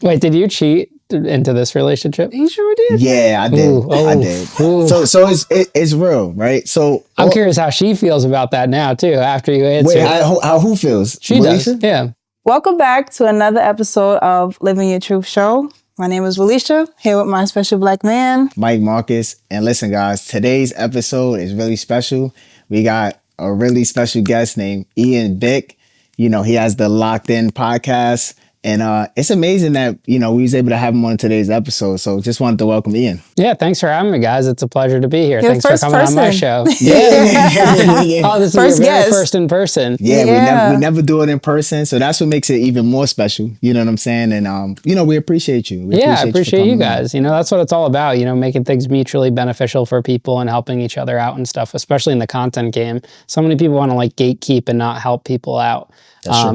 Wait, did you cheat into this relationship? You sure did? Yeah, I did. I did. So it's real, right? So I'm curious how she feels about that now too. After you answer, wait, who feels? She does. Yeah. Welcome back to another episode of Living Your Truth Show. My name is Felicia, here with my special black man, Mike Marcus. And listen, guys, today's episode is really special. We got a really special guest named Ian Bick. You know, he has the Locked In podcast. And it's amazing that, you know, we was able to have him on today's episode. So just wanted to welcome Ian. Yeah, thanks for having me, guys. It's a pleasure to be here. Your Thanks for coming on my show. Yeah. Oh, this is your very first in person. Yeah, we never do it in person. So that's what makes it even more special. You know what I'm saying? And, you know, we appreciate you. I appreciate you guys. You know, that's what it's all about, you know, making things mutually beneficial for people and helping each other out and stuff, especially in the content game. So many people want to like gatekeep and not help people out.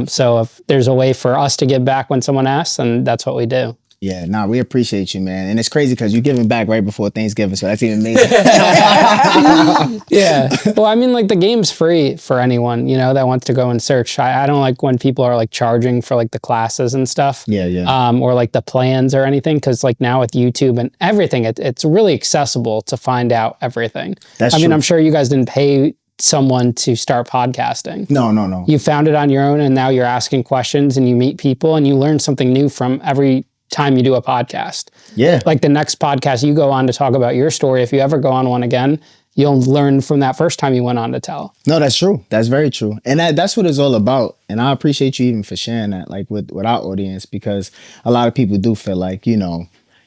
So if there's a way for us to give back when someone asks, then that's what we do. Yeah, we appreciate you, man. And it's crazy because you're giving back right before Thanksgiving, so that's even amazing. Yeah. Well, I mean, like the game's free for anyone, you know, that wants to go and search. I don't like when people are like charging for like the classes and stuff. Yeah. Or like the plans or anything. Because like now with YouTube and everything, it's really accessible to find out everything. That's true. I mean, I'm sure you guys didn't pay someone to start podcasting. No. You found it on your own and now you're asking questions and you meet people and you learn something new from every time you do a podcast. Yeah. Like the next podcast you go on to talk about your story, if you ever go on one again, you'll learn from that first time you went on to tell. No, that's true. That's very true. And that's what it's all about. And I appreciate you even for sharing that, like with our audience, because a lot of people do feel like, you know,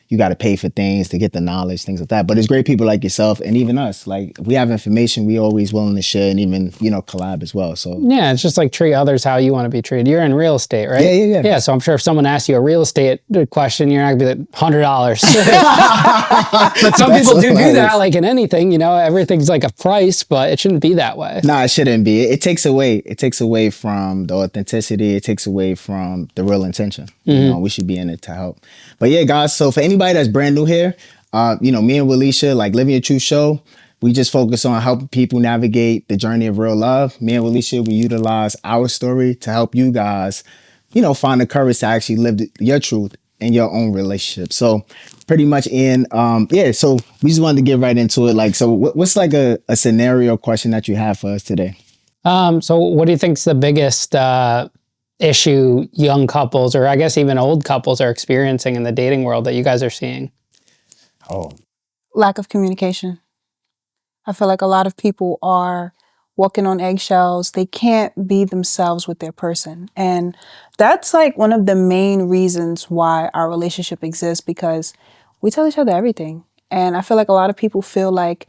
you got to pay for things to get the knowledge, things like that. But it's great people like yourself and even us. Like, if we have information, we always willing to share and even, you know, collab as well. So yeah, it's just like treat others how you want to be treated. You're in real estate, right? Yeah. Yeah, so I'm sure if someone asks you a real estate question, you're not gonna be like $100. But some people do that, like in anything. You know, everything's like a price, but it shouldn't be that way. Nah, it shouldn't be. It takes away from the authenticity. It takes away from the real intention. Mm-hmm. You know, we should be in it to help. But yeah, guys. So for anybody that's brand new here, you know, me and Walisha, like Living Your Truth Show, we just focus on helping people navigate the journey of real love. Me and Walisha, we utilize our story to help you guys, you know, find the courage to actually live your truth in your own relationship. So pretty much so we just wanted to get right into it. Like, so what's like a scenario question that you have for us today? So what do you think's the biggest issue young couples, or I guess even old couples, are experiencing in the dating world that you guys are seeing? Lack of communication. I feel like a lot of people are walking on eggshells. They can't be themselves with their person. And that's like one of the main reasons why our relationship exists, because we tell each other everything. And I feel like a lot of people feel like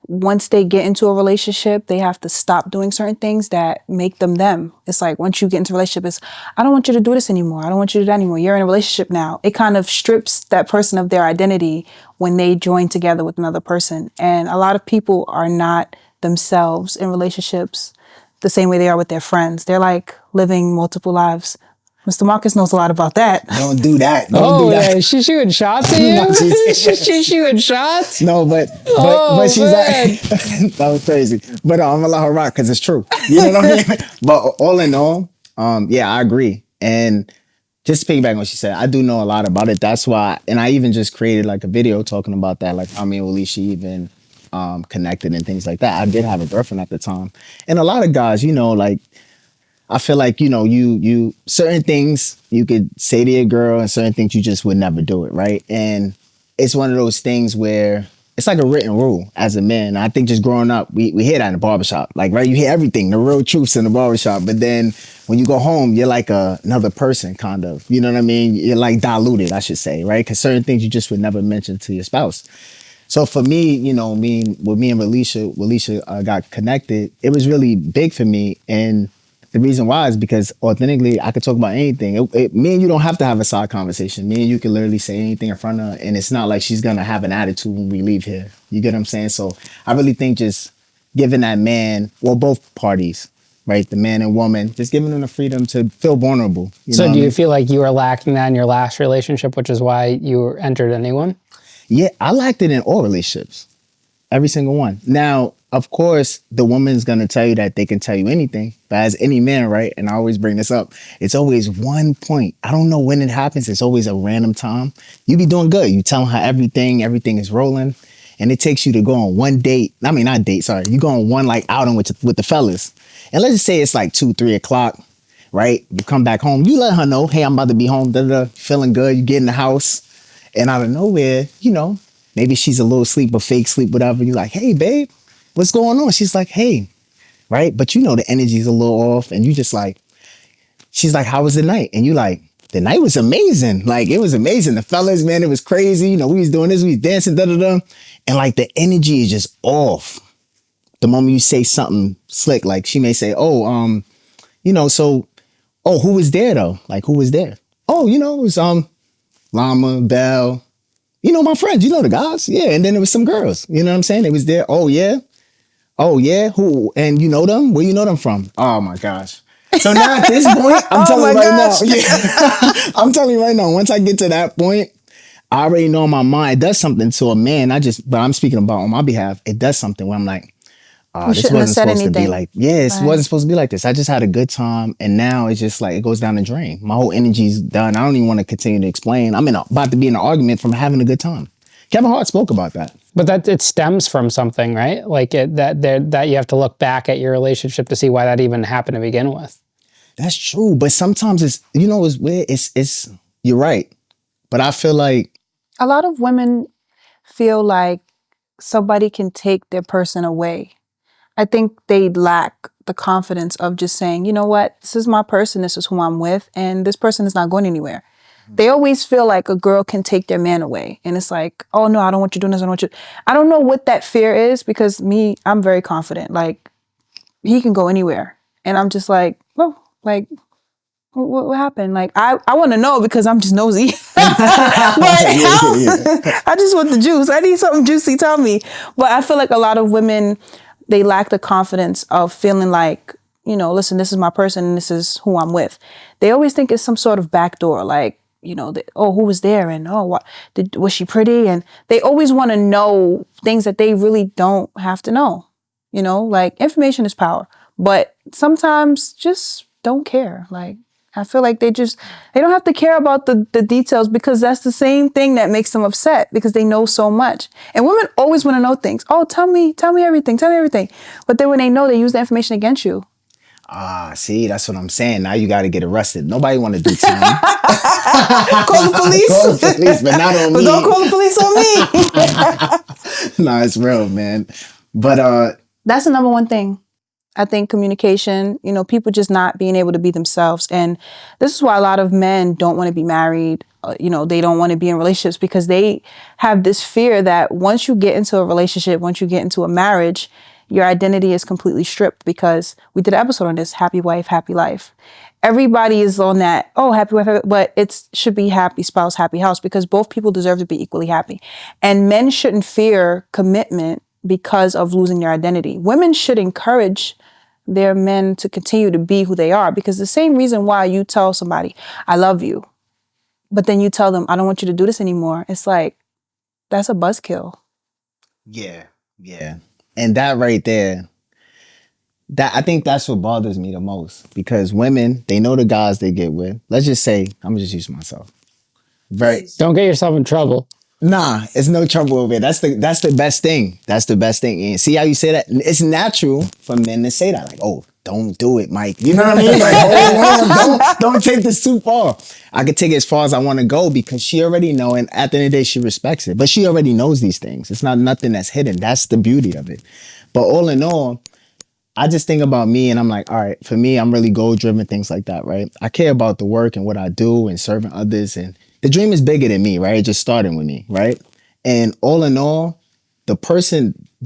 once they get into a relationship, they have to stop doing certain things that make them. It's like once you get into a relationship, it's, I don't want you to do this anymore. I don't want you to do that anymore. You're in a relationship now. It kind of strips that person of their identity when they join together with another person. And a lot of people are not themselves in relationships the same way they are with their friends. They're like living multiple lives. Mr. Marcus knows a lot about that. Don't do that. Don't do that. Yeah. She shooting shots at you? She shooting shots? No, but she's like, that was crazy. But I'm gonna let her rock because it's true. You know what I mean? But all in all, I agree. And just to piggyback on what she said, I do know a lot about it. That's why, and I even just created like a video talking about that, like how me and Walisha even connected and things like that. I did have a girlfriend at the time. And a lot of guys, you know, like, I feel like, you know, you certain things you could say to your girl and certain things you just would never do it, right? And it's one of those things where it's like a written rule as a man. I think just growing up, we hear that in the barbershop. Like, right, you hear everything, the real truths in the barbershop. But then when you go home, you're like another person, kind of. You know what I mean? You're like diluted, I should say, right? Because certain things you just would never mention to your spouse. So for me, you know, with me and Walisha got connected, it was really big for me. And the reason why is because authentically, I could talk about anything. Me and you don't have to have a side conversation. Me and you can literally say anything in front of her, and it's not like she's going to have an attitude when we leave here. You get what I'm saying? So I really think just giving that man, well, both parties, right, the man and woman, just giving them the freedom to feel vulnerable. So do you feel like you were lacking that in your last relationship, which is why you entered a new one? Yeah, I lacked it in all relationships. Every single one. Now, of course, the woman's gonna tell you that they can tell you anything, but as any man, right? And I always bring this up. It's always one point. I don't know when it happens. It's always a random time. You be doing good. You telling her everything. Everything is rolling, and it takes you to go on one date. I mean, not date. Sorry, you go on one like outing with the fellas, and let's just say it's like 2, 3 o'clock. Right? You come back home. You let her know, hey, I'm about to be home. Feeling good. You get in the house, and out of nowhere, maybe she's a little asleep or fake sleep, whatever. You're like, hey, babe, what's going on? She's like, hey, right? But the energy's a little off, and you just like, she's like, how was the night? And you like, the night was amazing. Like, it was amazing. The fellas, man, it was crazy. We was doing this, we was dancing, da-da-da. And like, the energy is just off. The moment you say something slick, like she may say, who was there though? Like, who was there? Oh, it was Llama, Belle, my friends, the guys. Yeah. And then there was some girls. You know what I'm saying? They was there. Oh, yeah. Oh, yeah. Who? And you know them? Where you know them from? Oh, my gosh. So now at this point, I'm telling you right now. Yeah. I'm telling you right now, once I get to that point, I already know in my mind, it does something to a man. But I'm speaking about on my behalf, it does something where I'm like, this wasn't supposed to be like, it wasn't supposed to be like this. I just had a good time. And now it's just like, it goes down the drain. My whole energy's done. I don't even want to continue to explain. I'm about to be in an argument from having a good time. Kevin Hart spoke about that. But that it stems from something, right? Like that you have to look back at your relationship to see why that even happened to begin with. That's true. But sometimes it's weird. It's you're right. But I feel like a lot of women feel like somebody can take their person away. I think they lack the confidence of just saying, you know what, this is my person, this is who I'm with, and this person is not going anywhere. They always feel like a girl can take their man away. And it's like, oh no, I don't want you doing this, I don't want you. I don't know what that fear is because I'm very confident. Like, he can go anywhere. And I'm just like, well, like, what happened? Like, I want to know because I'm just nosy. I just want the juice. I need something juicy, tell me. But I feel like a lot of women, they lack the confidence of feeling like, listen, this is my person and this is who I'm with. They always think it's some sort of backdoor, like, who was there and was she pretty? And they always want to know things that they really don't have to know. Like, information is power, but sometimes just don't care. Like, I feel like they don't have to care about the details because that's the same thing that makes them upset because they know so much. And women always want to know things. Oh, tell me everything. But then when they know, they use the information against you. See, that's what I'm saying. Now you got to get arrested. Nobody want to do time. Call the police. Call the police, but not on me. But don't call the police on me. No, it's real, man. But that's the number one thing. I think communication, people just not being able to be themselves. And this is why a lot of men don't want to be married. They don't want to be in relationships because they have this fear that once you get into a relationship, once you get into a marriage, your identity is completely stripped because we did an episode on this, happy wife, happy life. Everybody is on that, happy wife, but it should be happy spouse, happy house because both people deserve to be equally happy. And men shouldn't fear commitment because of losing their identity. Women should encourage their men to continue to be who they are because the same reason why you tell somebody, I love you, but then you tell them, I don't want you to do this anymore. It's like, that's a buzzkill. Yeah. And that right there, I think that's what bothers me the most because women, they know the guys they get with. Let's just say, I'm just using myself. Don't get yourself in trouble. Nah, it's no trouble over it. That's the best thing. That's the best thing. And see how you say that? It's natural for men to say that. Like, oh, don't do it, Mike. You know what I mean? Like, don't take this too far. I could take it as far as I want to go because she already know. And at the end of the day, she respects it. But she already knows these things. It's not nothing that's hidden. That's the beauty of it. But all in all, I just think about me and I'm like, all right, for me, I'm really goal driven, things like that, right? I care about the work and what I do and serving others and the dream is bigger than me, right? It just started with me, right? And all in all, the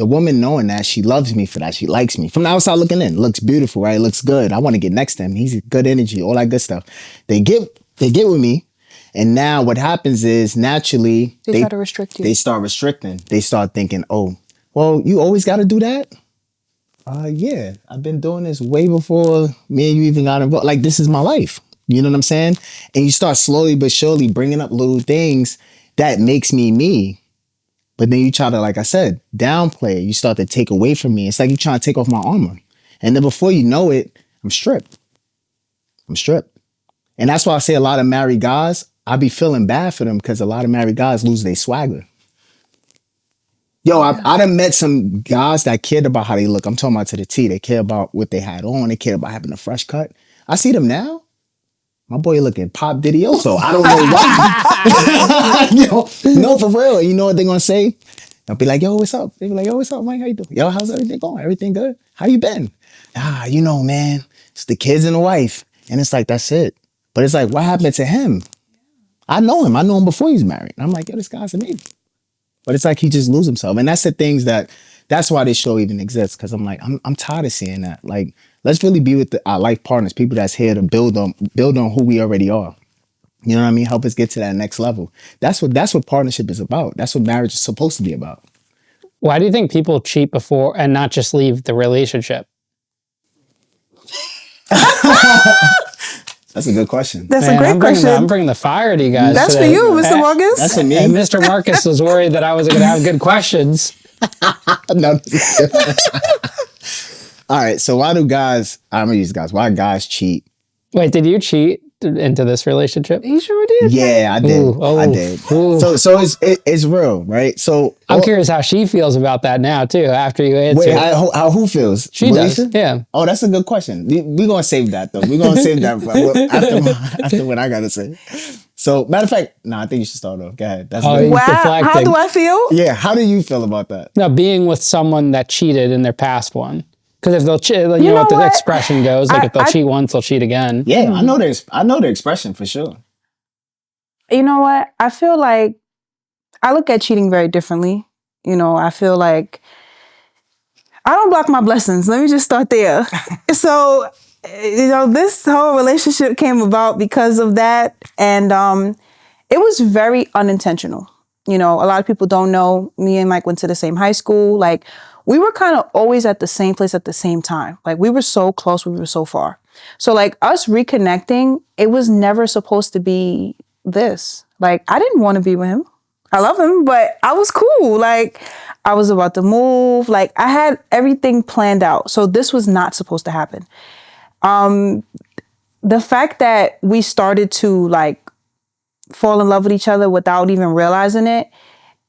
woman knowing that she loves me for that, she likes me. From the outside looking in, looks beautiful, right? Looks good. I want to get next to him. He's good energy, all that good stuff. They get with me. And now what happens is naturally they try to restrict you. They start restricting. They start thinking, oh, well, you always got to do that? Yeah, I've been doing this way before me and you even got involved. Like, this is my life. You know what I'm saying? And you start slowly but surely bringing up little things that makes me me. But then you try to, like I said, downplay it. You start to take away from me. It's like you trying to take off my armor. And then before you know it, I'm stripped. And that's why I say a lot of married guys, I be feeling bad for them because a lot of married guys lose their swagger. Yo, I done met some guys that cared about how they look. I'm talking about to the T. They care about what they had on. They care about having a fresh cut. I see them now. My boy looking pop Didioso. I don't know why. Yo, no, for real. You know what they gonna say? They'll be like, yo, what's up? They be like, yo, what's up, Mike? How you doing? Yo, how's everything going? Everything good? How you been? You know, man, it's the kids and the wife. And it's like, that's it. But it's like, what happened to him? I know him. I know him before he was married. And I'm like, yo, this guy's amazing. But it's like he just lose himself. And that's the things that's why this show even exists. Cause I'm like, I'm tired of seeing that. Like, let's really be with our life partners, people that's here to build on who we already are. You know what I mean? Help us get to that next level. That's what partnership is about. That's what marriage is supposed to be about. Why do you think people cheat before and not just leave the relationship? That's a good question. That's a great question. I'm bringing the fire to you guys. That's today. for you, Mr. Marcus. That's for me. And Mr. Marcus was worried that I wasn't going to have good questions. No. All right. So why do guys? I'm gonna use guys. Why guys cheat? Wait, did you cheat into this relationship? You sure did? Yeah, I did. I did. So it's real, right? So I'm curious how she feels about that now too. After you answer, wait, how who feels? She Melissa? does. Yeah. Oh, that's a good question. We're gonna save that though. We're gonna save that after what I gotta say. So matter of fact, I think you should start off. Go ahead. That's Oh, good. Wow. deflecting. How do I feel? Yeah. How do you feel about that? No, being with someone that cheated in their past one. Because if they'll cheat, you know what the expression goes. Like if they'll cheat once, they'll cheat again. Yeah, I know the expression for sure. You know what? I feel like I look at cheating very differently. You know, I feel like I don't block my blessings. Let me just start there. So, you know, this whole relationship came about because of that. And it was very unintentional. You know, a lot of people don't know me and Mike went to the same high school. Like, we were kind of always at the same place at the same time. Like, we were so close, we were so far. So, like, us reconnecting, it was never supposed to be this. Like, I didn't want to be with him. I love him, but I was cool. Like, I was about to move. Like, I had everything planned out. So this was not supposed to happen. The fact that we started to, like, fall in love with each other without even realizing it,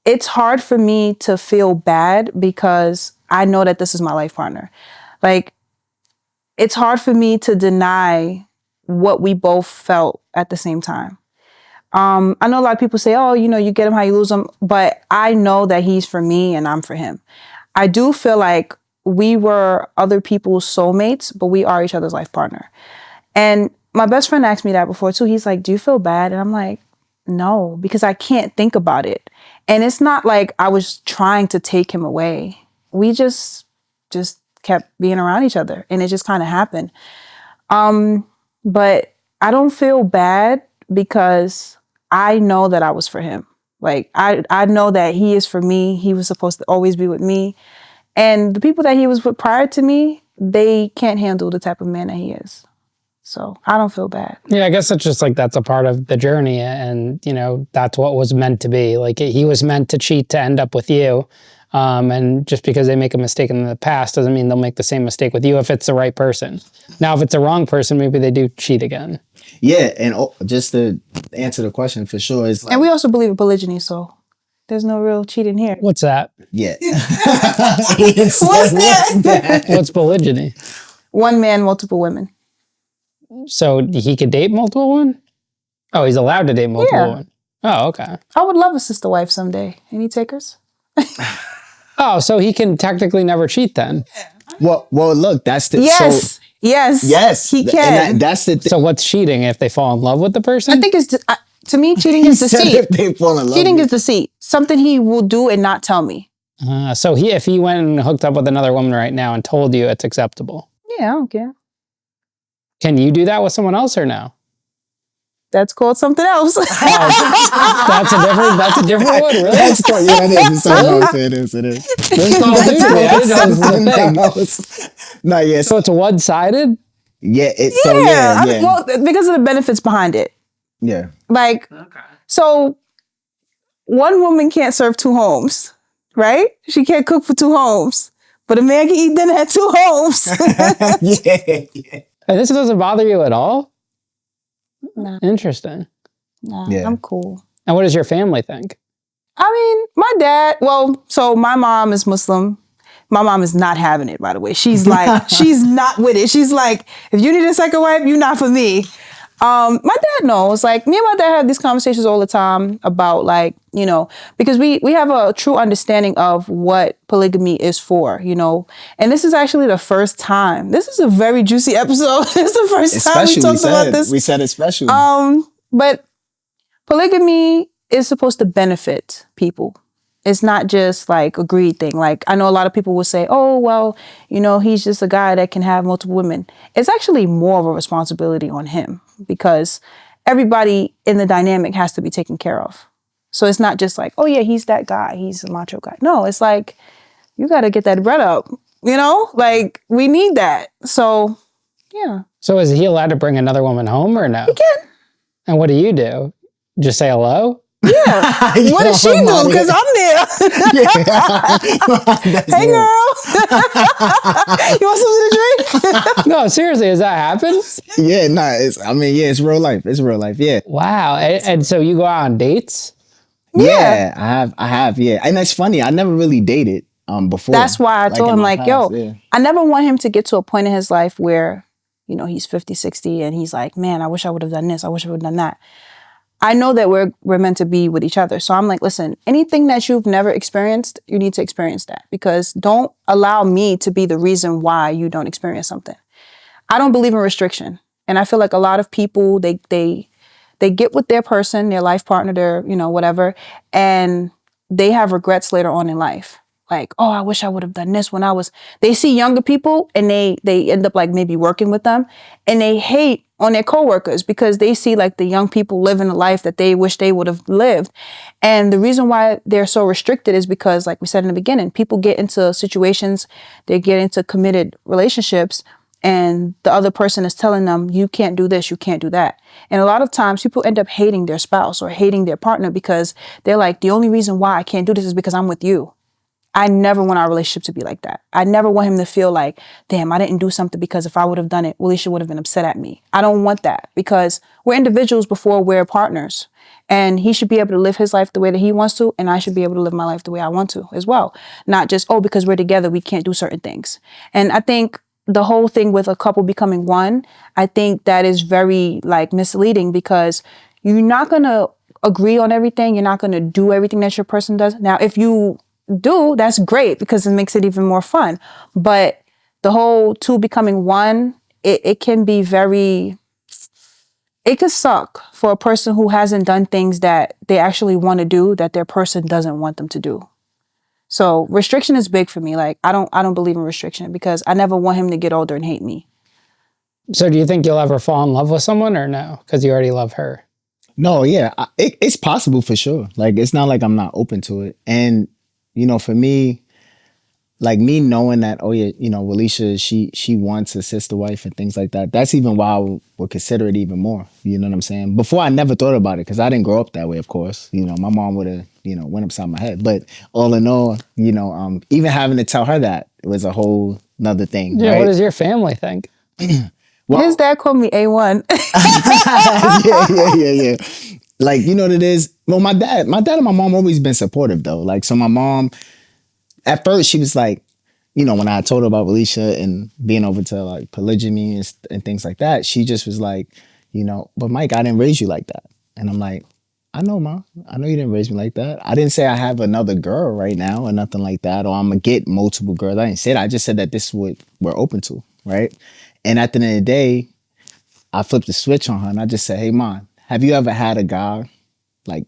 it's hard for me to feel bad because I know that this is my life partner. Like, it's hard for me to deny what we both felt at the same time. I know a lot of people say, oh, you know, you get him how you lose him. But I know that he's for me and I'm for him. I do feel like we were other people's soulmates, but we are each other's life partner. And my best friend asked me that before too. He's like, do you feel bad? And I'm like, no, because I can't think about it. And it's not like I was trying to take him away. We just kept being around each other and it just kind of happened. But I don't feel bad because I know that I was for him. Like, I know that he is for me. He was supposed to always be with me. And the people that he was with prior to me, they can't handle the type of man that he is. So I don't feel bad. Yeah, I guess it's just like that's a part of the journey. And, you know, that's what was meant to be. Like, he was meant to cheat to end up with you. And just because they make a mistake in the past doesn't mean they'll make the same mistake with you if it's the right person. Now, if it's the wrong person, maybe they do cheat again. Yeah, and just to answer the question for sure is like, and we also believe in polygyny, so there's no real cheating here. What's that? yeah. What's that? What's polygyny? One man, multiple women. So he could date multiple women? Oh, he's allowed to date multiple women. Oh, okay. I would love a sister wife someday. Any takers? Oh, so he can technically never cheat then. Well, look, that's the yes. Yes, he can. And that's the thing. So what's cheating if they fall in love with the person? I think it's to me, cheating is deceit. If they fall in love Cheating with is deceit. Something he will do and not tell me. So if he went and hooked up with another woman right now and told you it's acceptable, Yeah, I don't care. can you do that with someone else or no? That's called something else. That's a different one, really? That's cool. Yeah, it is. It is. That's all it is. I didn't know this was a thing. No, yes. So it's one-sided? Yeah, Well, because of the benefits behind it. Yeah. Like, so one woman can't serve two homes. right? She can't cook for 2 homes, but a man can eat dinner at 2 homes. Yeah. And this doesn't bother you at all? Nah, Interesting. Yeah. I'm cool. And what does your family think? I mean, my dad, so my mom is Muslim. My mom is not having it, by the way. She's like, she's not with it. She's like, if you need a second wife, you're not for me. My dad knows. Like, me and my dad have these conversations all the time about, like, you know, because we have a true understanding of what polygamy is for, you know. And this is actually the first time. This is a very juicy episode. This is the first time we talked about this. We said it special. But polygamy is supposed to benefit people. It's not just like a greed thing. Like, I know a lot of people will say, oh, well, you know, he's just a guy that can have multiple women. It's actually more of a responsibility on him because everybody in the dynamic has to be taken care of. So it's not just like, oh yeah, he's that guy. He's a macho guy. No, it's like, you got to get that bread up, you know, like we need that. So yeah. So is he allowed to bring another woman home or no? He can. And what do you do? Just say hello? Yeah. What does she do? Because I'm there. Hey, girl. You want something to drink? No, seriously, has that happened? Yeah, it's real life. It's real life. Yeah. Wow. And so you go out on dates? Yeah, I have. Yeah. And that's funny. I never really dated before. That's why I told him, like, past, yeah. I never want him to get to a point in his life where, you know, he's 50, 60 and he's like, man, I wish I would have done this. I wish I would have done that. I know that we're meant to be with each other. So I'm like, listen, anything that you've never experienced, you need to experience that because don't allow me to be the reason why you don't experience something. I don't believe in restriction. And I feel like a lot of people, they get with their person, their life partner, their, you know, whatever, and they have regrets later on in life. Like, oh, I wish I would have done this when they see younger people and they end up like maybe working with them and they hate on their coworkers because they see like the young people living a life that they wish they would have lived. And the reason why they're so restricted is because, like we said in the beginning, people get into situations, they get into committed relationships and the other person is telling them, you can't do this, you can't do that. And a lot of times people end up hating their spouse or hating their partner because they're like, the only reason why I can't do this is because I'm with you. I never want our relationship to be like that. I never want him to feel like, damn, I didn't do something because if I would have done it, Alicia would have been upset at me. I don't want that because we're individuals before we're partners. And he should be able to live his life the way that he wants to. And I should be able to live my life the way I want to as well. Not just, oh, because we're together, we can't do certain things. And I think the whole thing with a couple becoming one, I think that is very like misleading because you're not going to agree on everything. You're not going to do everything that your person does. Now, if you do, that's great because it makes it even more fun. But the whole two becoming one, it can be it could suck for a person who hasn't done things that they actually want to do that their person doesn't want them to do. So restriction is big for me. Like I don't believe in restriction because I never want him to get older and hate me. So do you think you'll ever fall in love with someone or no? Because you already love her. No, yeah, it's possible for sure. Like it's not like I'm not open to it. And you know, for me, like me knowing that, oh yeah, you know, Alicia, she wants a sister wife and things like that. That's even why I would consider it even more. You know what I'm saying? Before I never thought about it because I didn't grow up that way, of course. You know, my mom would have, you know, went upside my head. But all in all, you know, even having to tell her that was a whole nother thing. Yeah, right? What does your family think? Well, his dad called me A1. Yeah. Like, you know what it is? Well, my dad and my mom always been supportive though. Like, so my mom, at first she was like, you know, when I told her about Alicia and being over to like polygyny and things like that, she just was like, you know, but Mike, I didn't raise you like that. And I'm like, I know, Ma. I know you didn't raise me like that. I didn't say I have another girl right now or nothing like that, or I'm going to get multiple girls. I didn't say that. I just said that this is what we're open to, right? And at the end of the day, I flipped the switch on her and I just said, hey, Ma, have you ever had a guy like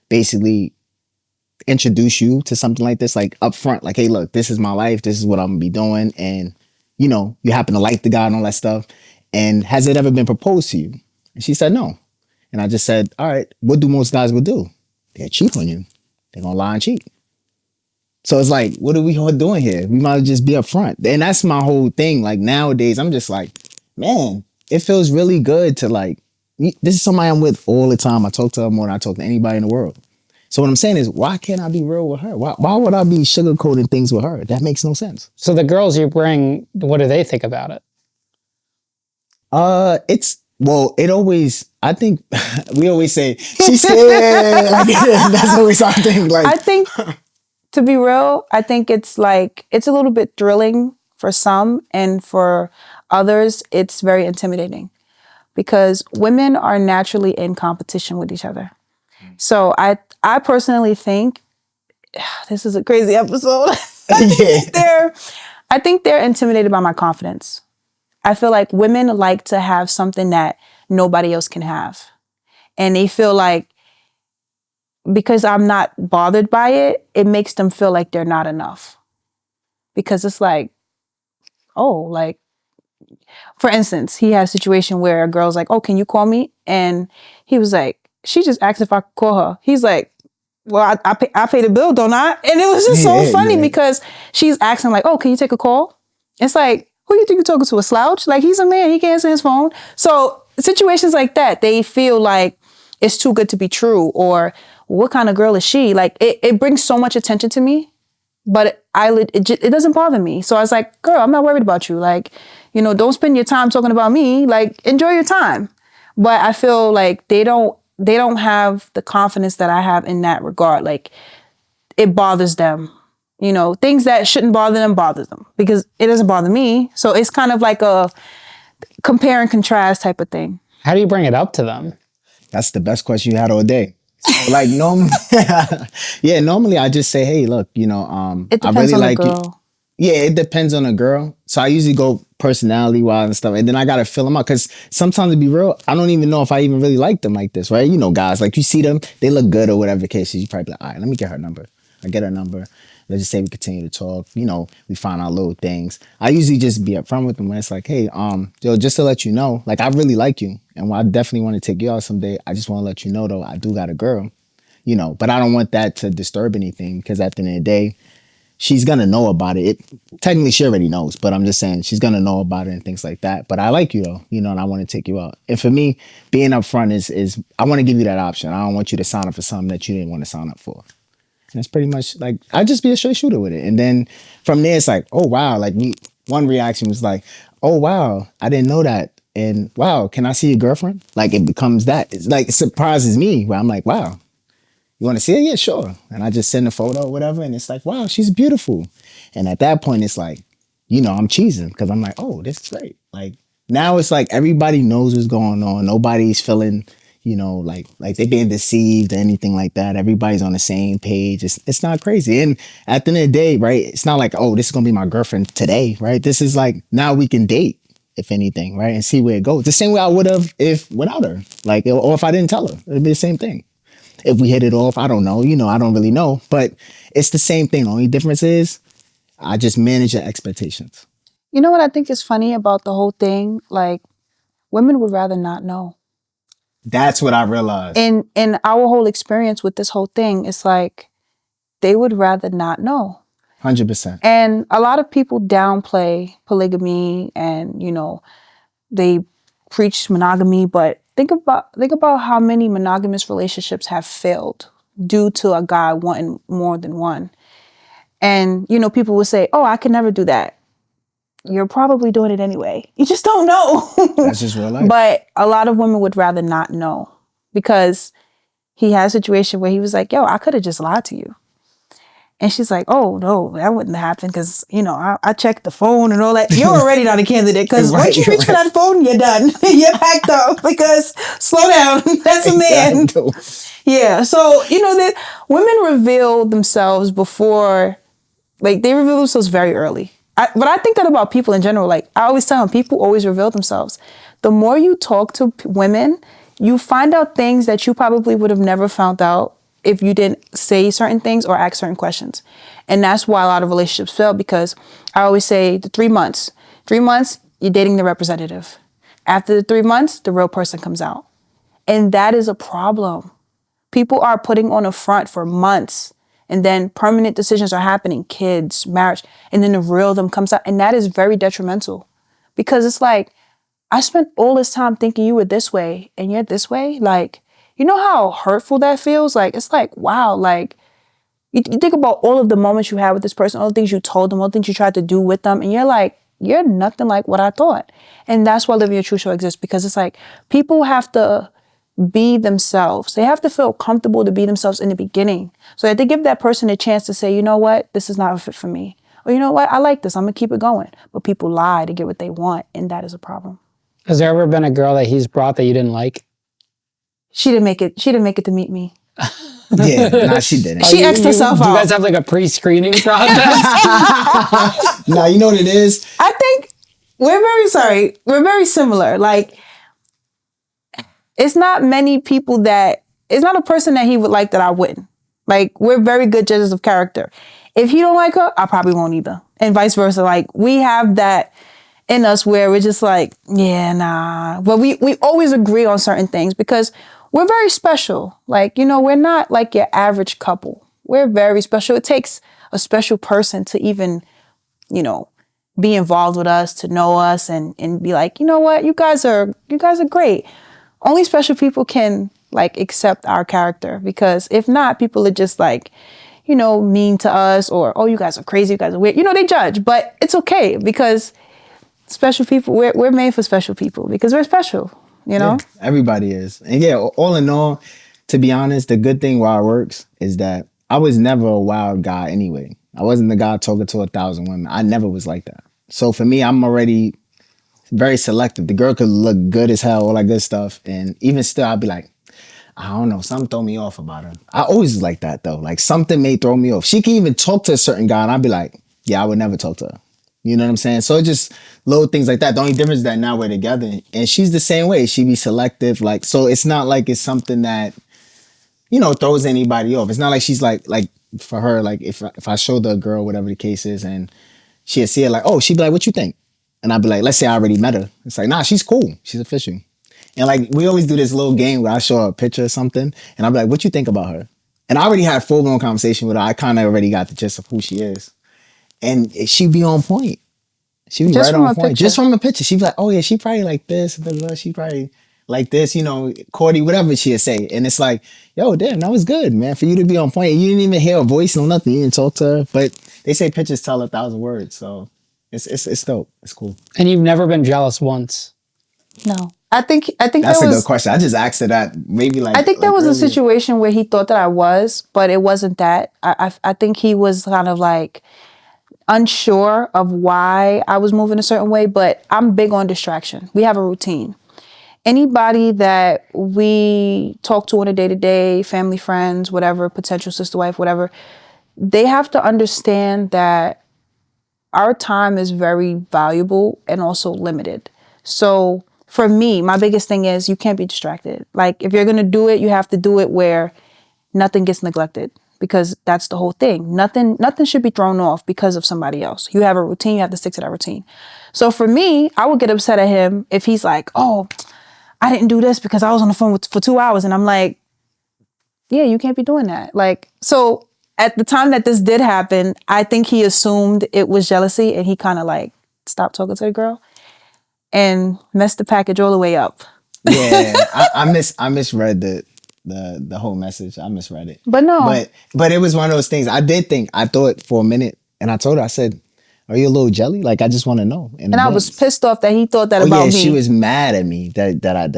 basically introduce you to something like this, like up front, like, hey, look, this is my life. This is what I'm gonna be doing. And, you know, you happen to like the guy and all that stuff. And has it ever been proposed to you? And she said, no. And I just said, all right, what do most guys would do? They'll cheat on you. They're gonna lie and cheat. So it's like, what are we all doing here? We might just be upfront. And that's my whole thing. Like nowadays, I'm just like, man, it feels really good to like, this is somebody I'm with all the time. I talk to her more than I talk to anybody in the world. So what I'm saying is, why can't I be real with her? Why would I be sugarcoating things with her? That makes no sense. So the girls you bring, what do they think about it? It always, I think, we always say, she's scared. Like, that's always our thing. Like, I think, to be real, I think it's like, it's a little bit thrilling for some, and for others, it's very intimidating because women are naturally in competition with each other. So I personally think, this is a crazy episode. I think they're intimidated by my confidence. I feel like women like to have something that nobody else can have. And they feel like because I'm not bothered by it, it makes them feel like they're not enough. Because it's like, oh, like, for instance, he had a situation where a girl's like, oh, can you call me? And he was like, she just asked if I could call her. He's like, well, I pay the bill, don't I? And it was just so funny because she's asking like, oh, can you take a call? It's like, who you think you're talking to, a slouch? Like, he's a man, he can't answer his phone. So situations like that, they feel like it's too good to be true, or what kind of girl is she? Like, it brings so much attention to me, but it doesn't bother me. So I was like, girl, I'm not worried about you. Like, you know, don't spend your time talking about me. Like, enjoy your time. But I feel like they don't have the confidence that I have in that regard. Like, it bothers them. You know, things that shouldn't bother them bothers them because it doesn't bother me. So it's kind of like a compare and contrast type of thing. How do you bring it up to them? That's the best question you had all day. So, like, normally, normally I just say, hey, look, you know, It depends I really on like the girl. you. Yeah, it depends on a girl. So I usually go personality-wise and stuff, and then I gotta fill them out because sometimes, to be real, I don't even know if I even really like them like this, right? You know, guys, like, you see them, they look good or whatever the case is, you probably be like, all right, let me get her number. I get her number. Let's just say we continue to talk. You know, we find out little things. I usually just be upfront with them when it's like, hey, yo, just to let you know, like, I really like you, and I definitely want to take you out someday. I just want to let you know, though, I do got a girl, you know, but I don't want that to disturb anything because at the end of the day, she's gonna know about it. Technically, she already knows, but I'm just saying she's gonna know about it and things like that. But I like you, though, you know, and I want to take you out. And for me, being upfront is I want to give you that option. I don't want you to sign up for something that you didn't want to sign up for. And it's pretty much like, I just be a straight shooter with it. And then from there, it's like, oh, wow. Like, one reaction was like, oh, wow, I didn't know that. And wow, can I see your girlfriend? Like, it becomes that. It's like, it surprises me where I'm like, wow, you want to see her? Yeah, sure. And I just send a photo or whatever. And it's like, wow, she's beautiful. And at that point, it's like, you know, I'm cheesing because I'm like, oh, this is great. Like, now it's like everybody knows what's going on. Nobody's feeling, you know, like they're being deceived or anything like that. Everybody's on the same page. It's not crazy. And at the end of the day, right, it's not like, oh, this is going to be my girlfriend today, right? This is like, now we can date, if anything, right? And see where it goes. The same way I would have if without her, like, or if I didn't tell her, it'd be the same thing. If we hit it off, I don't know, you know, I don't really know, but it's the same thing. The only difference is I just manage your expectations. You know what I think is funny about the whole thing? Like, women would rather not know. That's what I realized. In our whole experience with this whole thing, it's like they would rather not know. 100%. And a lot of people downplay polygamy and, you know, they preach monogamy, but think about how many monogamous relationships have failed due to a guy wanting more than one. And, you know, people will say, oh, I could never do that. You're probably doing it anyway. You just don't know. That's just real life. But a lot of women would rather not know because he had a situation where he was like, yo, I could have just lied to you. And she's like, oh, no, that wouldn't happen because, you know, I checked the phone and all that. You're already not a candidate because once you reach for that phone, you're done. You're packed up because slow down. That's a man. Yeah. So, you know, that women reveal themselves before, like, they reveal themselves very early. But I think that about people in general. Like, I always tell them, people always reveal themselves. The more you talk to women, you find out things that you probably would have never found out if you didn't say certain things or ask certain questions. And that's why a lot of relationships fail, because I always say the 3 months. 3 months, you're dating the representative. After the 3 months, the real person comes out. And that is a problem. People are putting on a front for months, and then permanent decisions are happening, kids, marriage, and then the real them comes out. And that is very detrimental, because it's like, I spent all this time thinking you were this way and you're this way. Like, you know how hurtful that feels? Like, it's like, wow, like, you think about all of the moments you had with this person, all the things you told them, all the things you tried to do with them, and you're like, you're nothing like what I thought. And that's why Living Your True Show exists, because it's like, people have to be themselves. They have to feel comfortable to be themselves in the beginning, so that they give that person a chance to say, you know what, this is not a fit for me. Or, you know what, I like this, I'm gonna keep it going. But people lie to get what they want, and that is a problem. Has there ever been a girl that he's brought that you didn't like? She didn't make it to meet me. Yeah, nah, she didn't. She X'd herself out. Do you guys have like a pre-screening process? Nah, you know what it is? I think we're very similar. Like, it's not many people it's not a person that he would like that I wouldn't. Like, we're very good judges of character. If he don't like her, I probably won't either. And vice versa. Like, we have that in us where we're just like, yeah, nah. But we always agree on certain things because we're very special. Like, you know, we're not like your average couple. We're very special. It takes a special person to even, you know, be involved with us, to know us and be like, you know what, you guys are great. Only special people can like accept our character, because if not, people are just like, you know, mean to us, or, oh, you guys are crazy, you guys are weird. You know, they judge, but it's okay, because special people, we're made for special people because we're special, you know? Yeah, everybody is. And yeah, all in all, to be honest, the good thing why it works is that I was never a wild guy anyway. I wasn't the guy talking to 1,000 women. I never was like that. So for me, I'm already very selective. The girl could look good as hell, all that good stuff. And even still, I'd be like, I don't know, something throw me off about her. I always was like that though. Like, something may throw me off. She can even talk to a certain guy and I'd be like, yeah, I would never talk to her. You know what I'm saying? So it's just little things like that. The only difference is that now we're together and she's the same way. She be selective. Like, so it's not like it's something that, you know, throws anybody off. It's not like she's like for her, like if I show the girl, whatever the case is, and she'd see it like, oh, she'd be like, what you think? And I'd be like, let's say I already met her. It's like, nah, she's cool. She's official. And like, we always do this little game where I show her a picture or something and I'll be like, what you think about her? And I already had a full-blown conversation with her. I kind of already got the gist of who she is. And she'd be on point. She'd be Just right from on a point. picture. Just from a picture. She'd be like, oh yeah, she probably like this. Blah, blah, blah. She probably like this, you know, Cordy, whatever she'd say. And it's like, yo, damn, that was good, man. For you to be on point. You didn't even hear her voice, no nothing. You didn't talk to her. But they say pictures tell 1,000 words. So it's dope. It's cool. And you've never been jealous once? No. I think That's a good question. I just asked her that maybe like. I think there was earlier. a situation where he thought that I was, but it wasn't that. I think he was kind of like unsure of why I was moving a certain way, but I'm big on distraction. We have a routine. Anybody that we talk to on a day-to-day, family, friends, whatever, potential sister, wife, whatever, they have to understand that our time is very valuable and also limited. So for me, my biggest thing is you can't be distracted. Like, if you're going to do it, you have to do it where nothing gets neglected, because that's the whole thing. Nothing should be thrown off because of somebody else. You have a routine, you have to stick to that routine. So for me, I would get upset at him if he's like, oh, I didn't do this because I was on the phone for 2 hours. And I'm like, yeah, you can't be doing that. Like, so at the time that this did happen, I think he assumed it was jealousy and he kind of like stopped talking to the girl and messed the package all the way up. Yeah, I misread the whole message. I misread it. But no. But it was one of those things. I thought for a minute, and I told her, I said, are you a little jelly? Like, I just want to know. And I was pissed off that he thought that about me. She was mad at me that I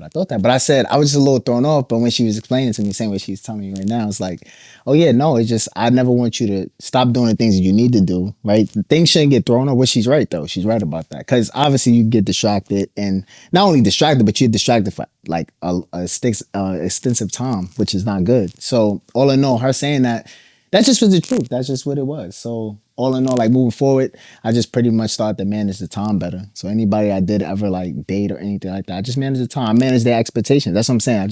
thought that. But I said, I was just a little thrown off. But when she was explaining to me, the same way she's telling me right now, it's like, oh yeah, no, it's just, I never want you to stop doing the things that you need to do, right? Things shouldn't get thrown off. Well, she's right though. She's right about that. Because obviously you get distracted, and not only distracted, but you're distracted for like a extensive time, which is not good. So all in all, her saying that just was the truth. That's just what it was. So all in all, like moving forward, I just pretty much started to manage the time better. So anybody I did ever like date or anything like that, I just manage the time. I manage their expectations. That's what I'm saying.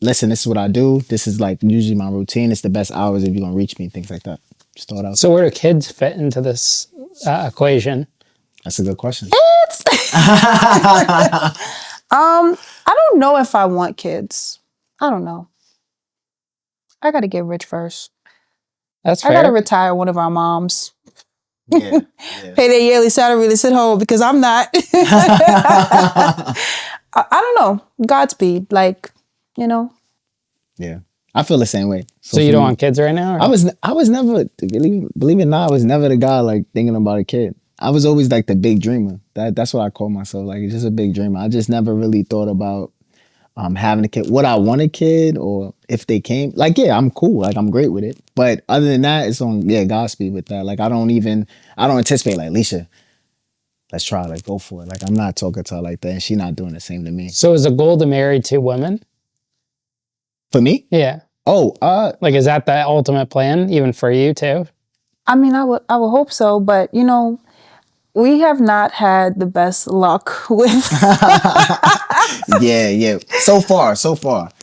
Listen, this is what I do. This is like usually my routine. It's the best hours if you're going to reach me, things like that. Start out. So where do kids fit into this equation? That's a good question. I don't know if I want kids. I don't know. I got to get rich first. That's fair. I got to retire one of our moms. Yeah. Pay their yearly salary to sit home, because I'm not. I don't know. Godspeed. Like, you know. Yeah. I feel the same way. So you don't want kids right now? Or? I was never, believe it or not, I was never the guy like thinking about a kid. I was always like the big dreamer. That's what I call myself. Like, just a big dreamer. I just never really thought about having a kid. Would I want a kid, or if they came? Like, yeah, I'm cool. Like, I'm great with it. But other than that, it's on, yeah, Godspeed with that. Like, I don't anticipate, like, Leisha, let's try, like, go for it. Like, I'm not talking to her like that, and she not doing the same to me. So is the goal to marry 2 women? For me? Yeah. Oh, like, is that the ultimate plan, even for you too? I mean, I would hope so, but you know, we have not had the best luck with. yeah. So far.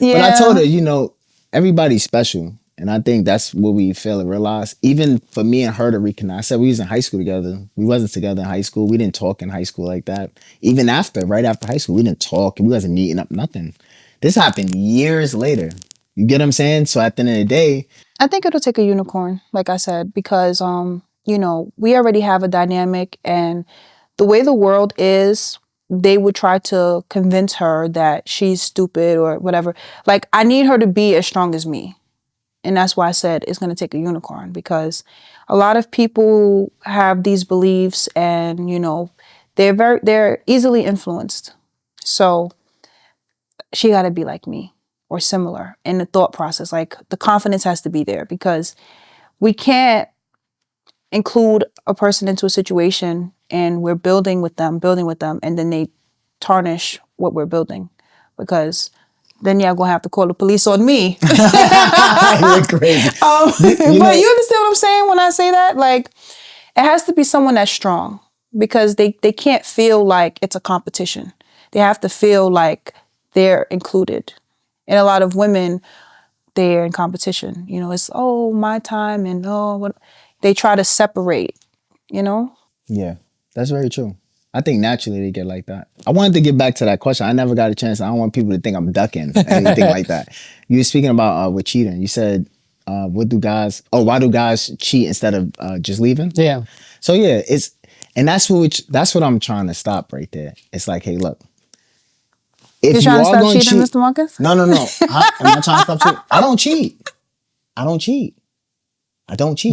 Yeah. But I told her, you know, everybody's special. And I think that's what we fail to realize. Even for me and her to reconnect. I said we was in high school together. We wasn't together in high school. We didn't talk in high school like that. Even right after high school, we didn't talk. We wasn't meeting up, nothing. This happened years later. You get what I'm saying? So at the end of the day, I think it'll take a unicorn, like I said, because you know, we already have a dynamic, and the way the world is, they would try to convince her that she's stupid or whatever. Like, I need her to be as strong as me. And that's why I said it's going to take a unicorn, because a lot of people have these beliefs, and, you know, they're easily influenced. So she got to be like me or similar in the thought process. Like, the confidence has to be there, because we can't include a person into a situation and we're building with them, and then they tarnish what we're building, because then y'all gonna have to call the police on me. you're crazy. But you understand what I'm saying when I say that? Like, it has to be someone that's strong, because they can't feel like it's a competition. They have to feel like they're included. And a lot of women, they're in competition. You know, it's, oh, my time, and oh, what. They try to separate, you know? Yeah, that's very true. I think naturally they get like that. I wanted to get back to that question. I never got a chance. I don't want people to think I'm ducking or anything like that. You were speaking about with cheating. You said, why do guys cheat instead of just leaving? Yeah. So yeah, that's what I'm trying to stop right there. It's like, hey, look. If You're trying to stop cheating, Mr. Marcus? No. I'm not trying to stop cheating. I don't cheat.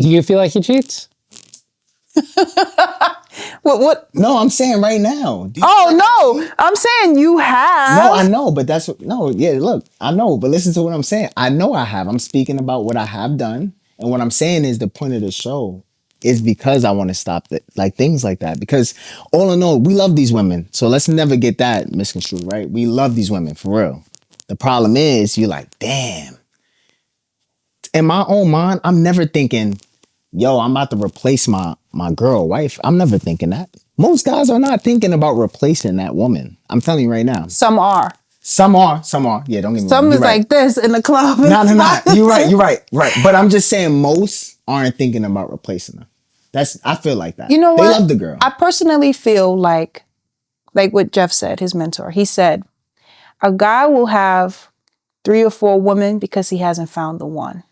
Do you feel like he cheats? What? No, I'm saying right now. No. I'm saying you have. No, I know, but look, I know, but listen to what I'm saying. I know I have. I'm speaking about what I have done. And what I'm saying is the point of the show is because I want to stop like things like that. Because all in all, we love these women. So let's never get that misconstrued, right? We love these women, for real. The problem is you're like, damn. In my own mind, I'm never thinking, yo, I'm about to replace my girl wife. I'm never thinking that. Most guys are not thinking about replacing that woman. I'm telling you right now. Some are. Some are. Yeah, don't get me wrong. Some is right. Like this in the club. No. You're right. But I'm just saying most aren't thinking about replacing her. I feel like that. You know what? They love the girl. I personally feel like what Jeff said, his mentor, he said, a guy will have 3 or 4 women because he hasn't found the one.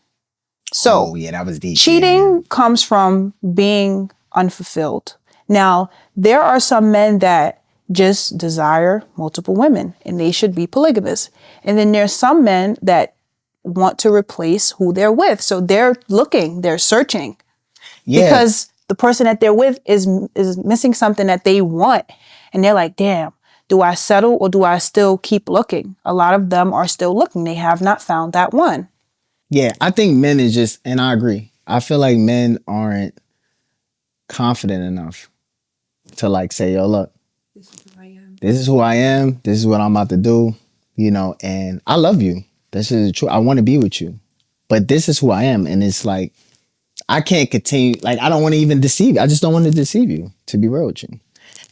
So, yeah, that was deep. Cheating comes from being unfulfilled. Now, there are some men that just desire multiple women, and they should be polygamous. And then there's some men that want to replace who they're with. So they're looking, they're searching. Yeah. Because the person that they're with is missing something that they want. And they're like, damn, do I settle or do I still keep looking? A lot of them are still looking. They have not found that one. Yeah, I think men is just, and I agree. I feel like men aren't confident enough to like say, yo, look, this is who I am. This is what I'm about to do, you know, and I love you. This is true. I want to be with you, but this is who I am. And it's like, I can't continue. Like, I don't want to even deceive you. I just don't want to deceive you, to be real with you.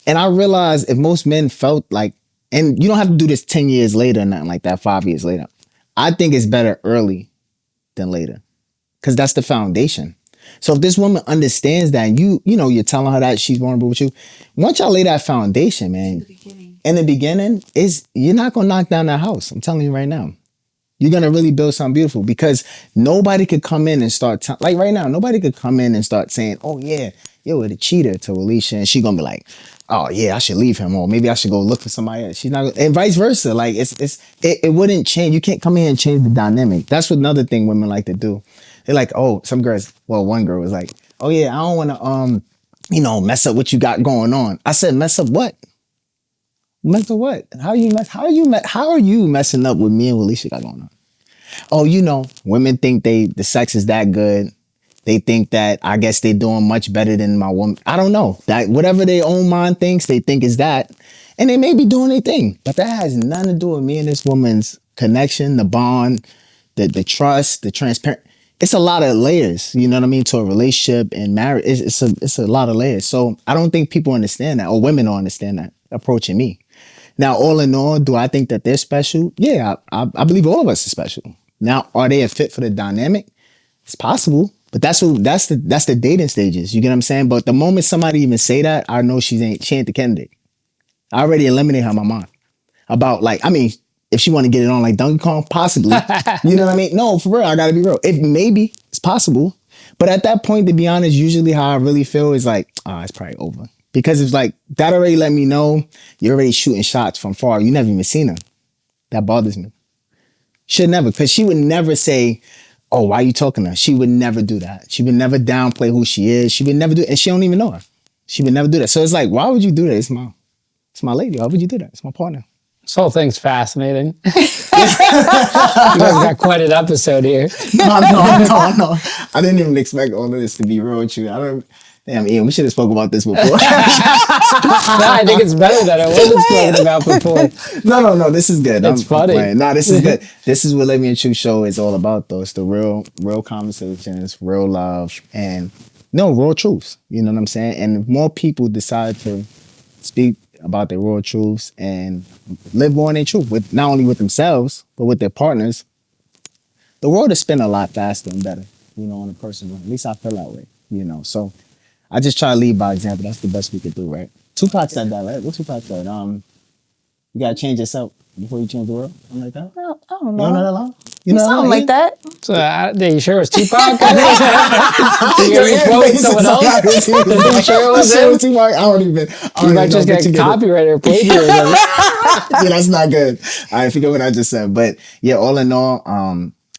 And I realized if most men felt like, and you don't have to do this 10 years later or nothing like that, 5 years later. I think it's better early than later, because that's the foundation. So if this woman understands that, and you're telling her that she's vulnerable with you, once y'all lay that foundation, man, in the beginning, you're not gonna knock down that house. I'm telling you right now, you're gonna really build something beautiful, because nobody could come in and start like right now, nobody could come in and start saying, oh yeah, yo, with a cheater to Alicia, and she gonna be like, oh yeah, I should leave him, or maybe I should go look for somebody else. She's not, and vice versa. Like it wouldn't change. You can't come here and change the dynamic. That's what another thing women like to do. They're like, oh, some girls. Well, one girl was like, oh yeah, I don't want to mess up what you got going on. I said, mess up what? Mess up what? How are you messing up what me and Alicia got going on? Oh, women think the sex is that good. They think that, I guess they're doing much better than my woman. I don't know. That whatever their own mind thinks, they think is that. And they may be doing their thing. But that has nothing to do with me and this woman's connection, the bond, the trust, the transparent. It's a lot of layers, you know what I mean, to a relationship and marriage. It's a lot of layers. So I don't think people understand that, or women don't understand that approaching me. Now, all in all, do I think that they're special? Yeah, I believe all of us are special. Now, are they a fit for the dynamic? It's possible. But that's the dating stages. You get what I'm saying? But the moment somebody even say that, I know she ain't the candidate. I already eliminated her in my mind. About if she want to get it on like Donkey Kong, possibly. You know what I mean? No, for real, I gotta be real. Maybe it's possible. But at that point, to be honest, usually how I really feel is like, it's probably over. Because it's like, that already let me know you're already shooting shots from far. You never even seen her. That bothers me. Should never, because she would never say, oh, why are you talking to her? She would never do that. She would never downplay who she is. She would never do it. And she don't even know her. She would never do that. So it's like, why would you do that? It's my lady. Why would you do that? It's my partner. This whole thing's fascinating. You guys got quite an episode here. No. I didn't even expect all of this to be real with you. Damn, Ian, we should have spoke about this before. No, I think it's better that it wasn't spoken about before. No, this is good. It's funny. No, this is good. This is what Let Me and Truth Show is all about, though. It's the real conversations, real love, and real truths. You know what I'm saying? And if more people decide to speak about their real truths and live more in their truth, with not only with themselves, but with their partners, the world is spinning a lot faster and better, on a personal. At least I feel that way, So I just try to lead by example. That's the best we could do, right? Tupac said that, right? What Tupac said? You gotta change yourself before you change the world. Something like that? I don't know. You don't know that line? Something like that. So, are you sure it was Tupac? Did you quote someone else? Are you sure it was him? Tupac? I don't even. You might just get copyright or plagiarism. Yeah, that's not good. All right, forget what I just said. But yeah, all in all,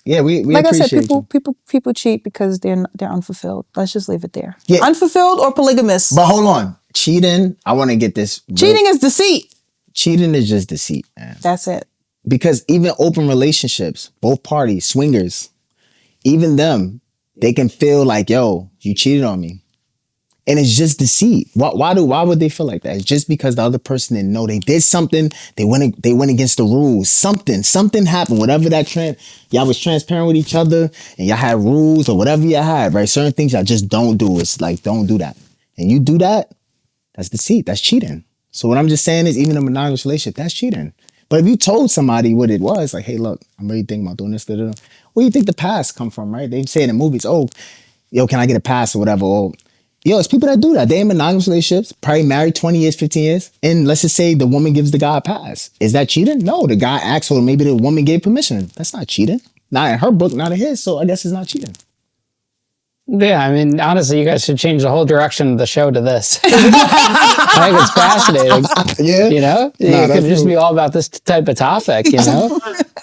we like I said, appreciate people cheat because they're unfulfilled. Let's just leave it there. Yeah. Unfulfilled or polygamous. But hold on, cheating. I want to get this. Cheating is deceit. Cheating is just deceit, man. That's it. Because even open relationships, both parties, swingers, even them, they can feel like, yo, you cheated on me. And it's just deceit. Why would they feel like that? It's just because the other person didn't know they did something. They went against the rules. Something happened. Whatever y'all was transparent with each other and y'all had rules or whatever y'all had, right? Certain things y'all just don't do. It's like, don't do that. And you do that, that's deceit. That's cheating. So what I'm just saying is, even a monogamous relationship, that's cheating. But if you told somebody what it was, like, hey, look, I'm really thinking about doing this, where do you think the pass come from, right? They say in the movies, oh, yo, can I get a pass or whatever? Or, yo, it's people that do that. They in monogamous relationships, probably married 20 years, 15 years. And let's just say the woman gives the guy a pass. Is that cheating? No, the guy asked, or maybe the woman gave permission. That's not cheating. Not in her book, not in his. So I guess it's not cheating. Yeah, I mean, honestly, you guys should change the whole direction of the show to this. I think it's fascinating. Yeah. It could just be all about this type of topic,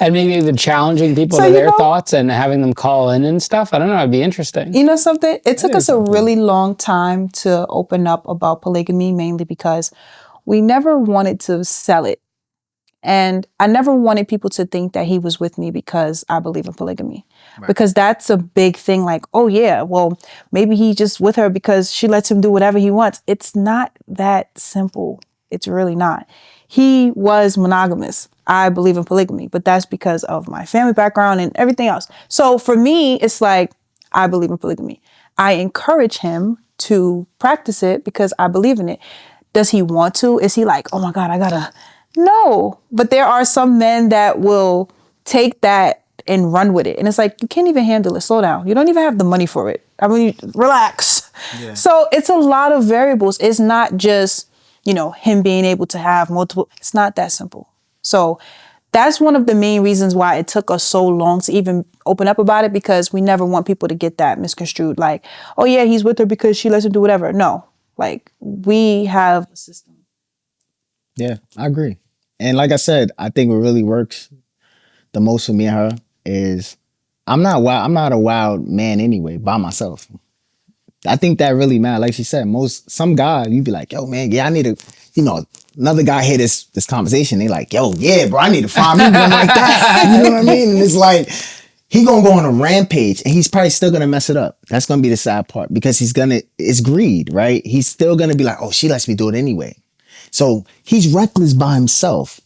and maybe even challenging people to their thoughts and having them call in and stuff. I don't know. It'd be interesting. You know something? It took us a really long time to open up about polygamy, mainly because we never wanted to sell it. And I never wanted people to think that he was with me because I believe in polygamy. Right. Because that's a big thing, like, oh yeah, well, maybe he just with her because she lets him do whatever he wants. It's not that simple. It's really not. He was monogamous. I believe in polygamy, but that's because of my family background and everything else. So for me, it's like, I believe in polygamy. I encourage him to practice it because I believe in it. Does he want to? Is he like, oh my God, I gotta... No, but there are some men that will take that and run with it. And it's like, you can't even handle it. Slow down. You don't even have the money for it. I mean, relax. Yeah. So it's a lot of variables. It's not just, him being able to have multiple. It's not that simple. So that's one of the main reasons why it took us so long to even open up about it because we never want people to get that misconstrued. Like, oh yeah, he's with her because she lets him do whatever. No, like we have a system. Yeah, I agree. And like I said, I think what really works the most for me and her is I'm not a wild man anyway by myself. I think that really matters. Like she said, some guy, you be like, yo, man, yeah, I need to, another guy hear this conversation. They like, yo, yeah, bro, I need to find me one like that. You know what I mean? And it's like, he gonna go on a rampage and he's probably still gonna mess it up. That's gonna be the sad part because it's greed, right? He's still gonna be like, oh, she lets me do it anyway. So he's reckless by himself.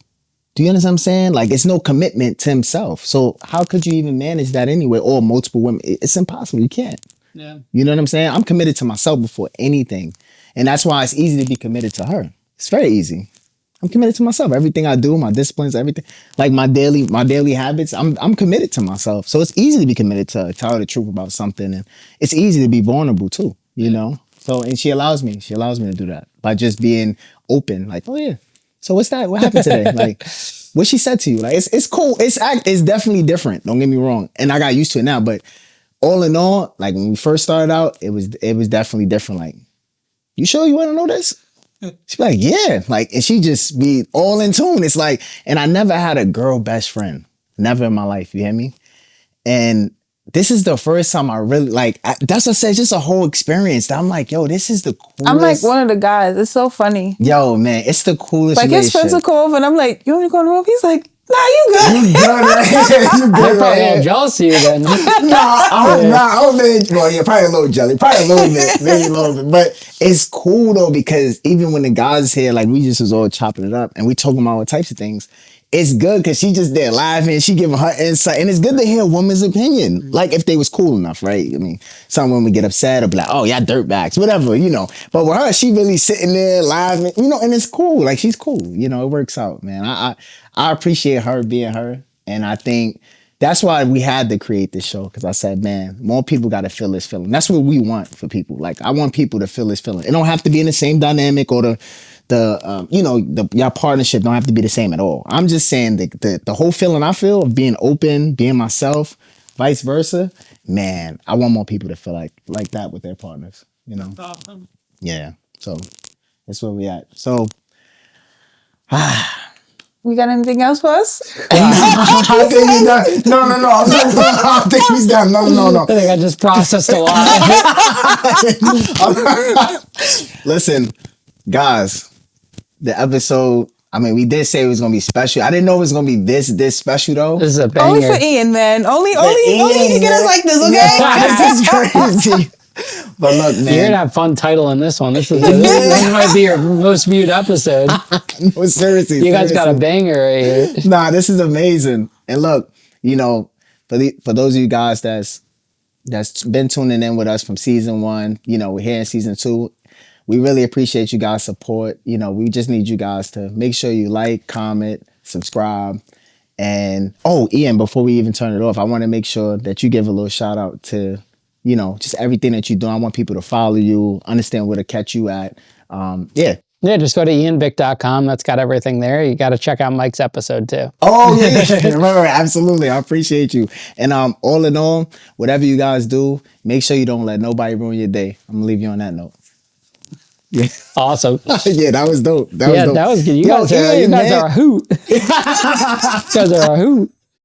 Do you understand what I'm saying? Like, it's no commitment to himself. So how could you even manage that anyway? Or multiple women? It's impossible. You can't. Yeah. You know what I'm saying? I'm committed to myself before anything. And that's why it's easy to be committed to her. It's very easy. I'm committed to myself. Everything I do, my disciplines, everything. Like my daily habits, I'm committed to myself. So it's easy to be committed to her, tell her the truth about something. And it's easy to be vulnerable too, you know? So, and she allows me to do that by just being open. Like, oh yeah. So what's that? What happened today? Like, what she said to you? Like, it's cool. It's definitely different. Don't get me wrong. And I got used to it now, but all in all, like when we first started out, it was definitely different. Like, you sure you want to know this? She'd be like, yeah. Like, and she just be all in tune. It's like, and I never had a girl best friend. Never in my life. You hear me? And this is the first time I really, like, that's what I said, just a whole experience. That I'm like, yo, this is the coolest. I'm like one of the guys. It's so funny. Yo, man, it's the coolest. Like his friends will come over and I'm like, you want me to go in the room? He's like, nah, you good. You good, right? You good, They're probably right? all jealous of you then. Well, yeah, probably a little jelly. Probably a little bit. Maybe a little bit. But it's cool, though, because even when the guys here, like, we just was all chopping it up and we talking about all types of things. It's good because she just there laughing. She giving her insight. And it's good to hear a woman's opinion. Like, if they was cool enough, right? I mean, some women get upset or be like, oh, y'all dirtbags, whatever, you know. But with her, she really sitting there laughing, you know, and it's cool. Like, she's cool. You know, it works out, man. I appreciate her being her. And I think that's why we had to create this show. Because I said, man, more people got to feel this feeling. That's what we want for people. Like, I want people to feel this feeling. It don't have to be in the same dynamic or your partnership don't have to be the same at all. I'm just saying the whole feeling I feel of being open, being myself, vice versa. Man, I want more people to feel like that with their partners. You know. Awesome. Yeah. So that's where we at. So. You got anything else for us? I think he's done. No. I don't think he's done. No. I think I just processed a lot. Listen, guys, the episode, I mean, we did say it was going to be special. I didn't know it was going to be this special, though. This is a banger. Only for Ian, man. Only you can get us like this, okay? This is crazy. But look, man. You're going to have fun titling this one. This might be your most viewed episode. No, seriously. You guys got a banger right here. Nah, this is amazing. And look, you know, for those of you guys that's been tuning in with us from season 1, you know, we're here in season 2. We really appreciate you guys' support. You know, we just need you guys to make sure you like, comment, subscribe. And, oh, Ian, before we even turn it off, I want to make sure that you give a little shout out to, you know, just everything that you do. I want people to follow you, understand where to catch you at. Yeah, just go to ianbick.com. That's got everything there. You got to check out Mike's episode too. Oh, yeah. Right. Absolutely. I appreciate you. And all in all, whatever you guys do, make sure you don't let nobody ruin your day. I'm going to leave you on that note. Yeah. Awesome. Yeah, that was dope. That was good. You guys are a hoot. You guys are a hoot.